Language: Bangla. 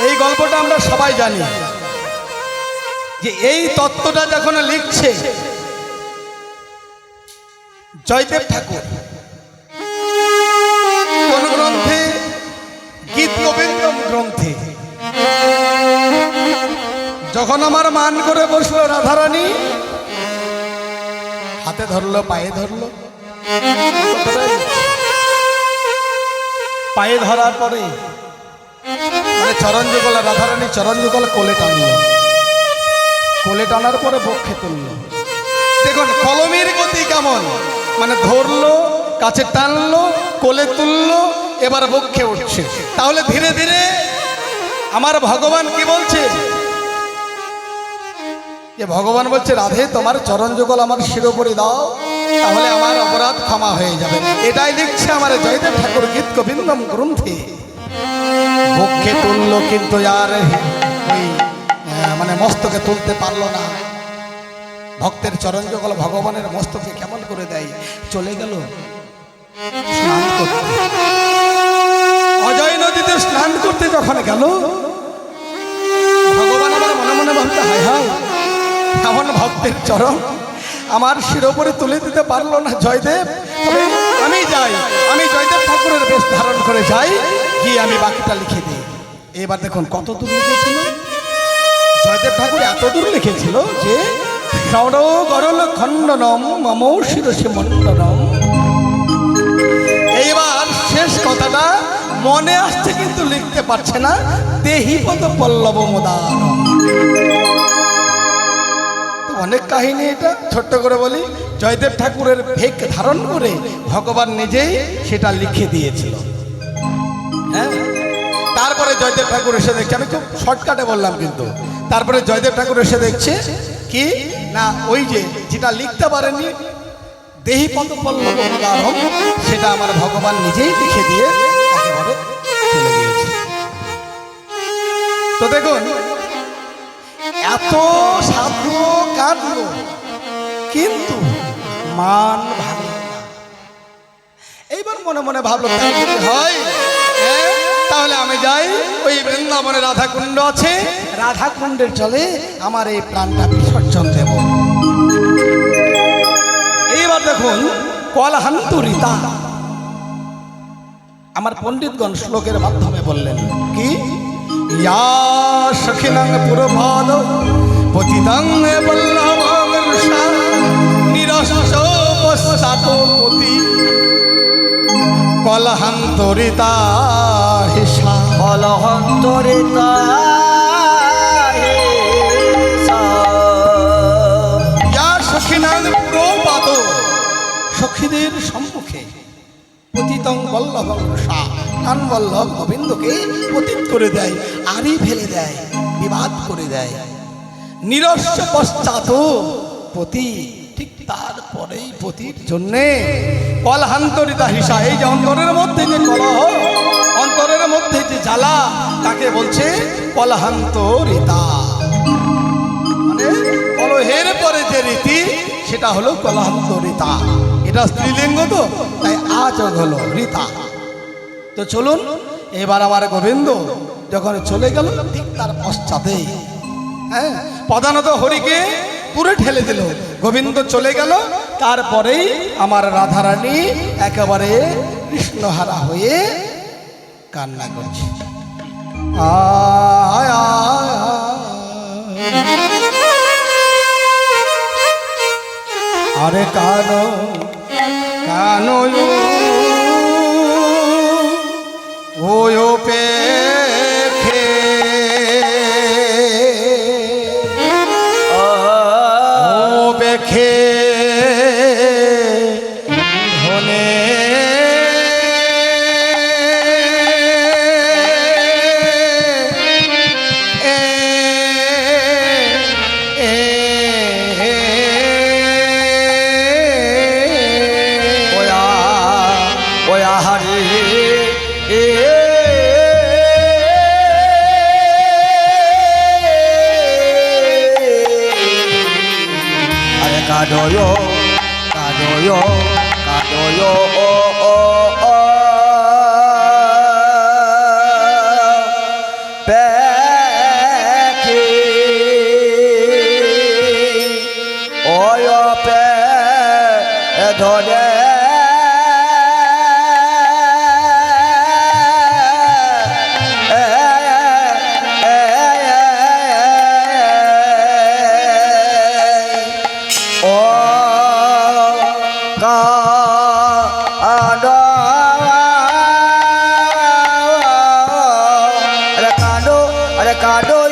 এই গল্পটা আমরা সবাই জানি যে এই তত্ত্বটা যখন লিখছে জয়দেব ঠাকুর কোন গ্রন্থে? গীত গোবিন্দম গ্রন্থে। যখন আমার মান করে বসলো রাধারানী, হাতে ধরলো, পায়ে ধরলো, পায়ে ধরার পরে মানে চরণ যুগল, রাধারানী চরণ যুগল কোলে টানলো, কোলে টানার পরে বক্ষে তুললো। দেখুন কলমের গতি কেমন, মানে ধরলো, কাছে টানলো, কোলে তুললো, এবার বক্ষে উঠছে। তাহলে ধীরে ধীরে আমার ভগবান কি বলছে? যে ভগবান বলছে রাধে তোমার চরণ যুগল আমার শিরোপরি দাও, তাহলে আমার অপরাধ ক্ষমা হয়ে যাবে। এটাই লিখছে আমার জয়দেব ঠাকুর গীত গোবিন্দম গ্রন্থে। বক্ষে তুললো কিন্তু আর ওই মানে মস্তকে তুলতে পারলো না। ভক্তের চরণ যুগল ভগবানের মস্তকে কেমন করে দেয়, চলে গেল স্নান করতে। অজয় নদীতে স্নান করতে যখন গেল, ভগবান আমার মনে মনে ভাবতে হায় হায়, এমন ভক্তের চরণ আমার শিরোপরে তুলে দিতে পারলো না জয়দেব। তবে আমি যাই, আমি জয়দেব ঠাকুরের বেশ ধারণ করে যাই, গিয়ে আমি বাকিটা লিখে দিই। এবার দেখুন কত দূর লিখেছিল জয়দেব ঠাকুর, এত দূর লিখেছিল যে সর গরল খণ্ডনম মম শিরসে মণ্ডনম। এইবার শেষ কথাটা মনে আসছে কিন্তু লিখতে পারছে না, দেহি পদ পল্লব মোদার। অনেক কাহিনী, এটা ছোট্ট করে বলি। জয়দেব ঠাকুরের ভেক ধারণ করে ভগবান নিজেই সেটা লিখে দিয়েছিল। হ্যাঁ, তারপরে জয়দেব ঠাকুর এসে দেখছে, আমি খুব শর্টকাটে বললাম কিন্তু, তারপরে জয়দেব ঠাকুর এসে দেখছে কি না, ওই যে যেটা লিখতে পারেনি দেহি পদ পল্লব মোদারম, সেটা আমার ভগবান নিজেই লিখে দিয়ে একেবারে চলে গিয়েছে। তো দেখুন এত সাধু কাঁদলো কিন্তু মান ভাঙল না। এইবার মনে মনে ভাবলো তাই যদি হয় তাহলে আমি যাই, ওই বৃন্দাবনে রাধাকুণ্ড আছে, রাধাকুণ্ডের জলে আমার এই প্রাণটা বিসর্জন দেব। এইবার দেখুন কলহান্তরিতা আমার পণ্ডিতগণ শ্লোকের মাধ্যমে বললেন কি, ইয়া সখিনাং পুরভাদ পতিতাং বল্লভংসা নিরস্য পশ্চাৎ পতি কলহান্তরিতা হিসা। কলহান্তরিতা ইয়া সখিনাং পুরভাদ, সখীদের সম্মুখে পতিতং বল্লভংসা, নান বল্লভ গোবিন্দকে পতিত করে দেয়, আড়ি ফেলে দেয়, বিবাদ করে দেয়। নিরস্য পশ্চাৎ পতি, ঠিক তারপরেই পতির জন্যে কলহান্তরিতা হিসা। এই যে অন্তরের মধ্যে যে কলহ, অন্তরের মধ্যে যে জ্বালা, তাকে বলছে কলহান্তরিতা। মানে কলহের পরে যে রীতি, সেটা হলো কলহান্তরিতা। এটা স্ত্রীলিঙ্গ তো, তাই আচক হলো রীতা। তো চলুন এবার আমার গোবিন্দ যখন চলে গেল, ঠিক তার পশ্চাতে হ্যাঁ প্রধানত হরিকে পুরে ঠেলে দিল, গোবিন্দ চলে গেল। তারপরেই আমার রাধারানী একেবারে কৃষ্ণহারা হয়ে কান্না করছে। আয় আরে কানো কানো ও পেখে ও পেখে ধনে ধরে ও কাঁদো আরে কাঁদো